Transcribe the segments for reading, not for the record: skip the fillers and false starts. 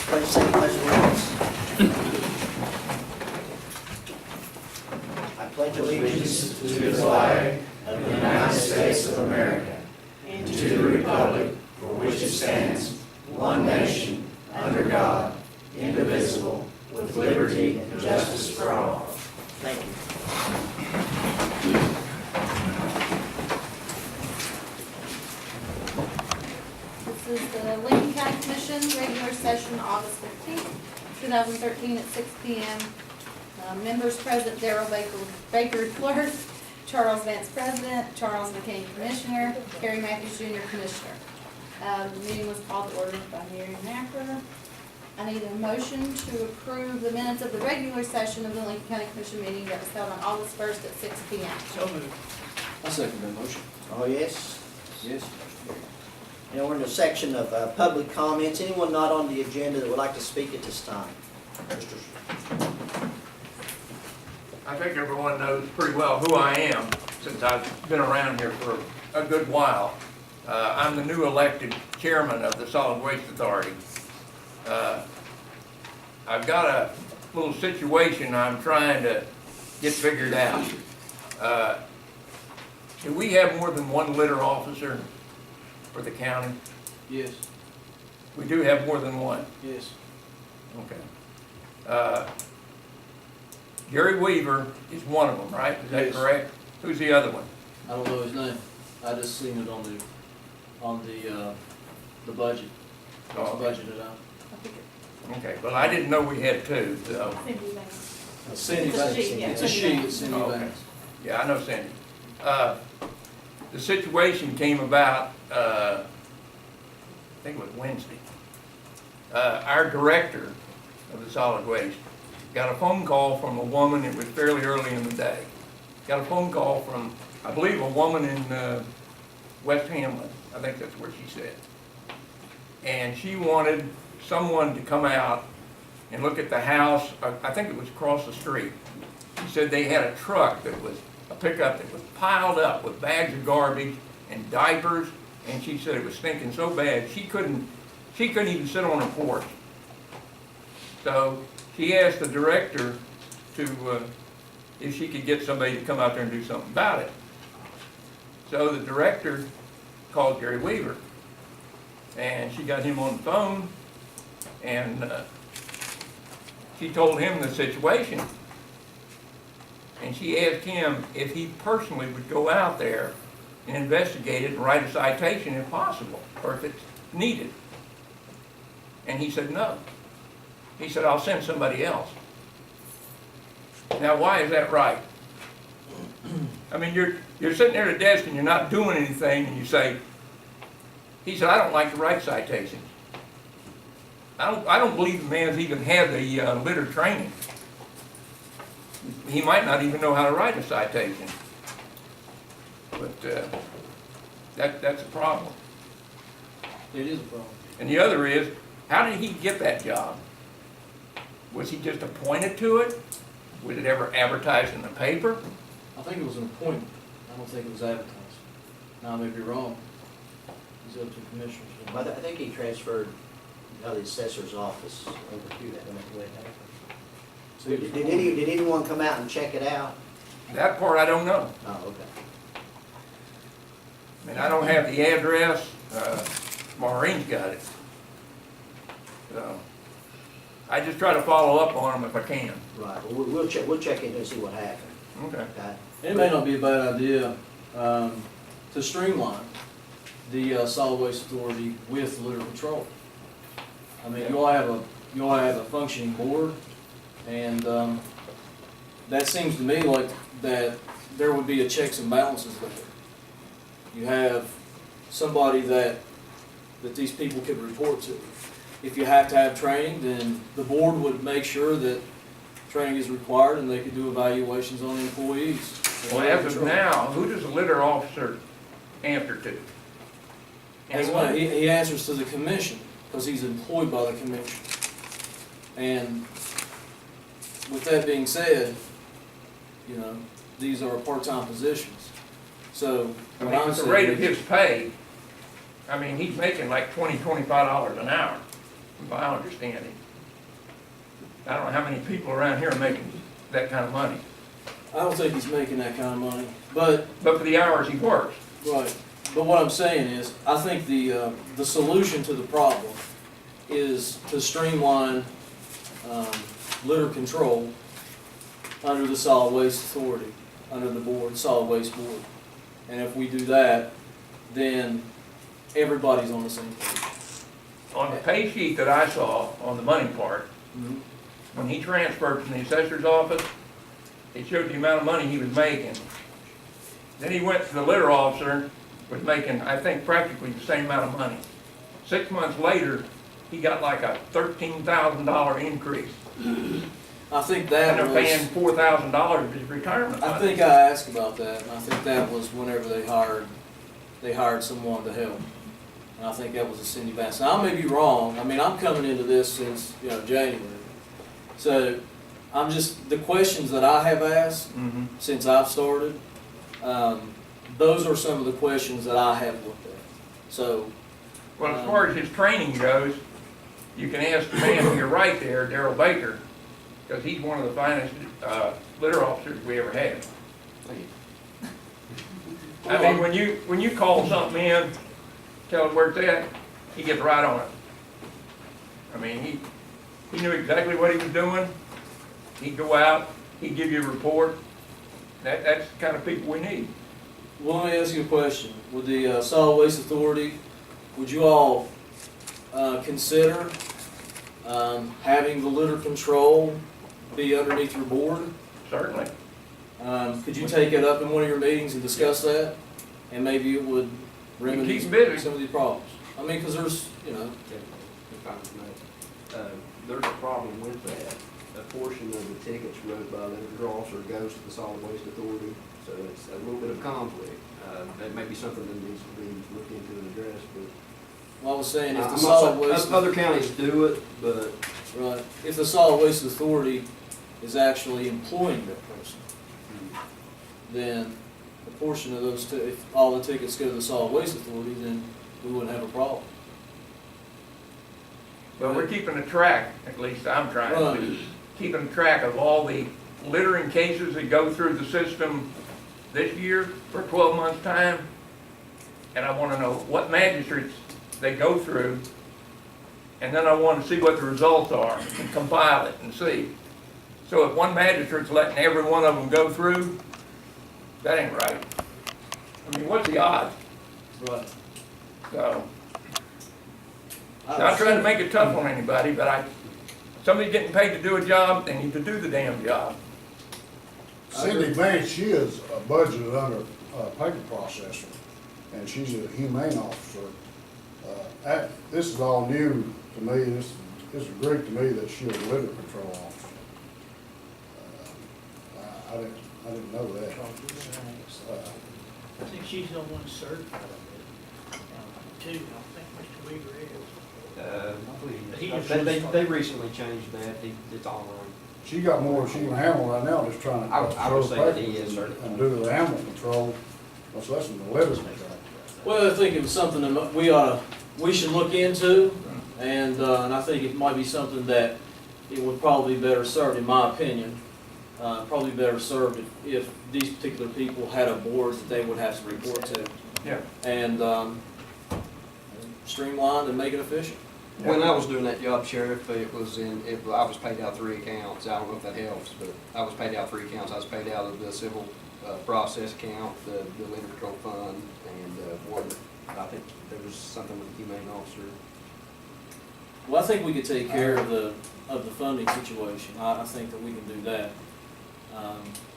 Please say pledge allegiance. I pledge allegiance to the flag of the United States of America and to the republic for which it stands, one nation, under God, indivisible, with liberty and justice for all. Thank you. This is the Lincoln County Commission regular session, August 15th, 2013 at 6 p.m. Members present: Darrell Baker Clerk, Charles Vance President, Charles McCain Commissioner, Kerry Matthews Jr. Commissioner. The meeting was called to order by Mary Knacker. I need a motion to approve the minutes of the regular session of the Lincoln County Commission meeting that was held on August 1st at 6 p.m. So moved. I second that motion. Oh, yes? Yes. And we're in the section of public comments. Anyone not on the agenda that would like to speak at this time? I think everyone knows pretty well who I am since I've been around here for a good while. I'm the new elected chairman of the Solid Waste Authority. I've got a little situation I'm trying to get figured out. Do we have more than one litter officer for the county? Yes. We do have more than one. Yes. Okay. Gary Weaver is one of them, right? Is that Yes. correct? Who's the other one? I don't know his name. I just seen it on the budget. It's Oh, okay. budgeted out. Okay, well, I didn't know we had two, so, Cindy It's a Banks. she, yeah. It's a she, it's Cindy Oh, okay. Banks. yeah, I know Sandy. The situation came about, I think it was Wednesday. Our director of the solid waste got a phone call from a woman, it was fairly early in the day. Got a phone call from, I believe, a woman in West Hamlin, I think that's where she said. And she wanted someone to come out and look at the house, I think it was across the street. She said they had a truck that was, a pickup that was piled up with bags of garbage and diapers, and she said it was stinking so bad, she couldn't even sit on her porch. So she asked the director to, if she could get somebody to come out there and do something about it. So the director called Gary Weaver, and she got him on the phone, and she told him the situation. And she asked him if he personally would go out there and investigate it and write a citation if possible, or if it's needed. And he said no. He said, I'll send somebody else. Now, why is that right? I mean, you're sitting there at a desk and you're not doing anything, and you say, he said, I don't like to write citations. I don't believe the man's even had the litter training. He might not even know how to write a citation. But that's a problem. It is a problem. And the other is, how did he get that job? Was he just appointed to it? Was it ever advertised in the paper? I think it was an appointment. I don't think it was advertised. Now, I may be wrong. He's up to the commissioners. I think he transferred out of the assessor's office over to that. Way it happened. So Did anyone come out and check it out? That part I don't know. Oh, okay. I mean, I don't have the address. Maureen's got it. So I just try to follow up on them if I can. Right, well, we'll check into it and see what happened. Okay. Okay? It may not be a bad idea to streamline the solid waste authority with litter control. I mean, you all have a functioning board, and that seems to me like that there would be a checks and balances there. You have somebody that these people could report to. If you have to have training, then the board would make sure that training is required and they could do evaluations on employees. Well, as of now, who does the litter officer answer to? That's why he answers to the commission, because he's employed by the commission. And with that being said, you know, these are part-time positions. So, I what mean, I'm with the saying rate of is- his pay, I mean, he's making like $20, $25 an hour. from my understanding. I don't know how many people around here are making that kind of money, I don't think he's making that kind of money, but, but for the hours he works. right. But what I'm saying is, I think the solution to the problem is to streamline, litter control under the solid waste authority, under the board, solid waste board. And if we do that, then everybody's on the same page. On the pay sheet that I saw on the money part, when he transferred from the assessor's office, it showed the amount of money he was making. Then he went to the litter officer, was making, I think, practically the same amount of money. 6 months later, he got like a $13,000 increase. I think And that they're paying was, $4,000 of his retirement I money. think I asked about that, and I think that was whenever they hired someone to help. And I think that was a Cindy Bass. Now, I may be wrong, I mean, I'm coming into this since, January. So, I'm just, the questions that I have asked Mhm. since I've started, those are some of the questions that I have looked at. So, Well, as far as his training goes, you can ask the man to your right there, Darrell Baker, because he's one of the finest litter officers we ever had. I mean, when you call something in, tell him where it's at, he gets right on it. I mean, he knew exactly what he was doing. He'd go out, he'd give you a report. That's the kind of people we need. well, let me ask you a question. With the Solid Waste Authority, would you all consider having the litter control be underneath your board? Certainly. Could you take it up in one of your meetings and discuss that? And maybe it would remedy Keep busy. some of these problems. I mean, because there's, There's a problem with that. A portion of the tickets wrote by the litter officer goes to the solid waste authority, so it's a little bit of conflict. That may be something that needs to be looked into and addressed, but. well, I was saying, if I'm the not solid saying- waste, Other counties do it, but right, if the Solid Waste Authority is actually employing that person, then a portion of those, if all the tickets go to the Solid Waste Authority, then we wouldn't have a problem. But we're keeping a track, at least I'm trying to, Right. keeping track of all the littering cases that go through the system this year for 12 months' time. And I want to know what magistrates they go through. And then I want to see what the results are and compile it and see. So if one magistrate's letting every one of them go through, that ain't right. I mean, what's the odds? Right. So, not trying to make it tough on anybody, but somebody's getting paid to do a job, they need to do the damn job. Cindy Banks, she is budgeted under paper processor, and she's a humane officer. This is all new to me, this is Greek to me that she's a litter control officer. I didn't know that. I think she's the one certified of it, too. I think Mr. Weaver is. they recently changed that. It's online. She got more than she can handle right now, just trying to. I would say that paper he is certified. And do the animal control, much less than the litter control. Well, I think it was something that we should look into, and I think it might be something that it would probably be better served, in my opinion, probably better served if these particular people had a board that they would have to report to. Yeah. And streamlined and make it efficient. When I was doing that job, Sheriff, I was paid out 3 accounts. I don't know if that helps, but I was paid out 3 accounts. I was paid out of the civil process account, the litter control fund, and one, I think there was something with the humane officer. Well, I think we could take care of the funding situation. I think that we can do that,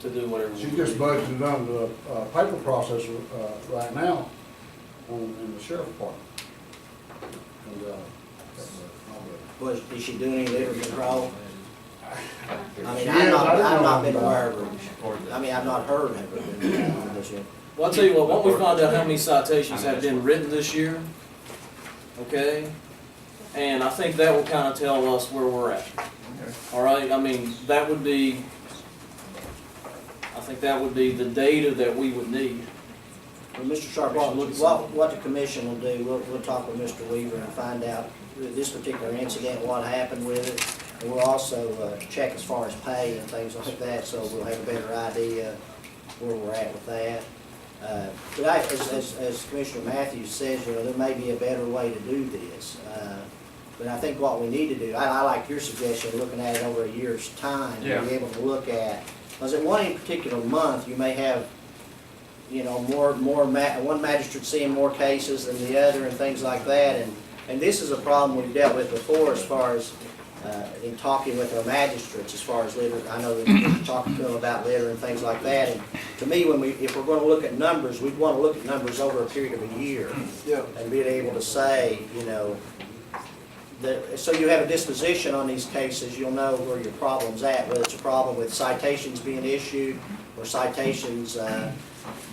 to do whatever we She need. just budgeted under the paper processor right now in the sheriff department. And, Is she doing any litter control? I mean, She I've is. not, I didn't I've know not been about aware it. of her. I mean, I've not heard of her doing this yet. Well, I'll tell you what, why don't we find out how many citations have been written this year, okay? And I think that will kind of tell us where we're at, all right? I mean, that would be, I think that would be the data that we would need. Well, Mr. Sharp, what the commission will do, we'll talk with Mr. Weaver and find out this particular incident, what happened with it. And we'll also check as far as pay and things like that, so we'll have a better idea where we're at with that. But as Commissioner Matthews says, you know, there may be a better way to do this. But I think what we need to do, I like your suggestion, looking at it over a year's time, Yeah. to be able to look at, because in one particular month, you may have, you know, one magistrate seeing more cases than the other and things like that. And this is a problem we've dealt with before as far as in talking with our magistrates as far as litter. I know that we're talking to them about litter and things like that. And to me, if we're going to look at numbers, we'd want to look at numbers over a period of a year. Yeah. And being able to say, you know, so you have a disposition on these cases, you'll know where your problem's at, whether it's a problem with citations being issued or citations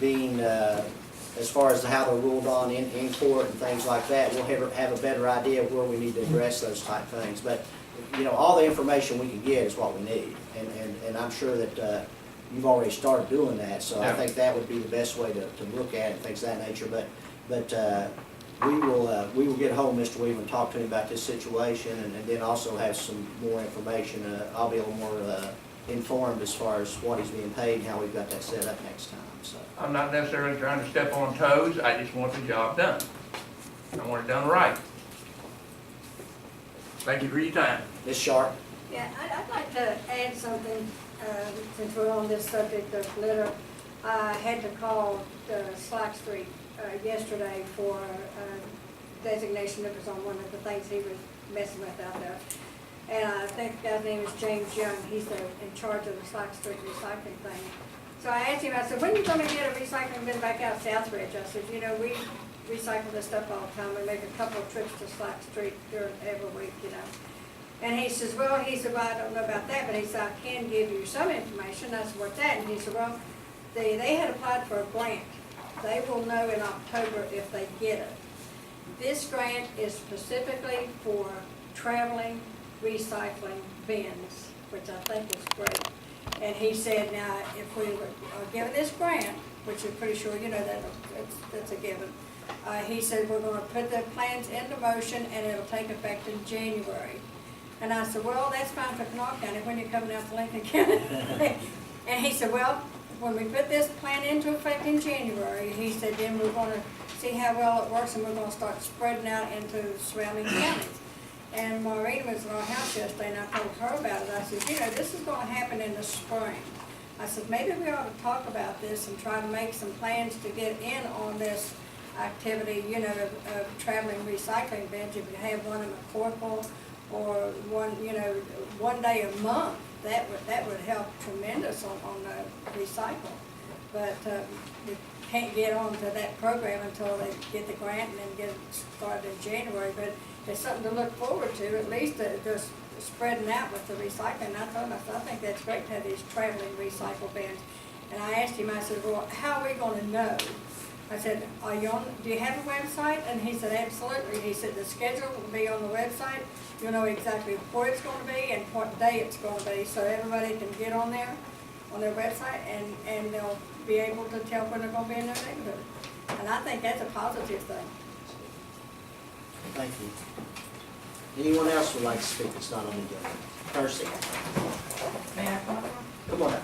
being, as far as how they're ruled on in court and things like that. We'll have a better idea of where we need to address those type things. But, you know, all the information we can get is what we need. And I'm sure that you've already started doing that, so I Yeah. think that would be the best way to look at it and things of that nature. But we will get hold of Mr. Weaver and talk to him about this situation, and then also have some more information. I'll be a little more informed as far as what he's being paid and how we've got that set up next time, so. I'm not necessarily trying to step on toes, I just want the job done. I want it done right. Thank you for your time. Ms. Sharp? Yeah, I'd like to add something, since we're on this subject of litter. I had to call Slack Street yesterday for designation that was on one of the things he was messing with out there. And I think the guy's name is James Young, he's in charge of the Slack Street recycling thing. So I asked him, I said, when are you gonna get a recycling bin back out Southridge? I said, you know, we recycle this stuff all the time, we make a couple of trips to Slack Street every week, you know. And he says, well, I don't know about that, but he said, I can give you some information. I said, what's that? And he said, well, they had applied for a grant. They will know in October if they get it. This grant is specifically for traveling recycling bins, which I think is great. And he said, now, if we are given this grant, which I'm pretty sure you know that that's a given, he said, we're gonna put the plans into motion and it'll take effect in January. And I said, well, that's fine for Kanawha County, when you're coming out to Lincoln County. And he said, well, when we put this plan into effect in January, he said, then we're gonna see how well it works and we're gonna start spreading out into surrounding counties. And Maureen was in our house yesterday and I told her about it. I said, you know, this is gonna happen in the spring. I said, maybe we ought to talk about this and try to make some plans to get in on this activity, you know, of traveling recycling bins. If you have one in McCorkle or one, you know, one day a month, that would help tremendous on the recycle. But we can't get on to that program until they get the grant and then get it started in January. But it's something to look forward to, at least just spreading out with the recycling. I told him, I think that's great to have these traveling recycle bins. And I asked him, I said, well, how are we gonna know? I said, do you have a website? And he said, absolutely. He said, the schedule will be on the website. You'll know exactly where it's going to be and what day it's going to be, so everybody can get on there, on their website, and they'll be able to tell when they're going to be in their neighborhood. And I think that's a positive thing. Thank you. Anyone else would like to speak that's not on the agenda? Percy? May I? Come on up.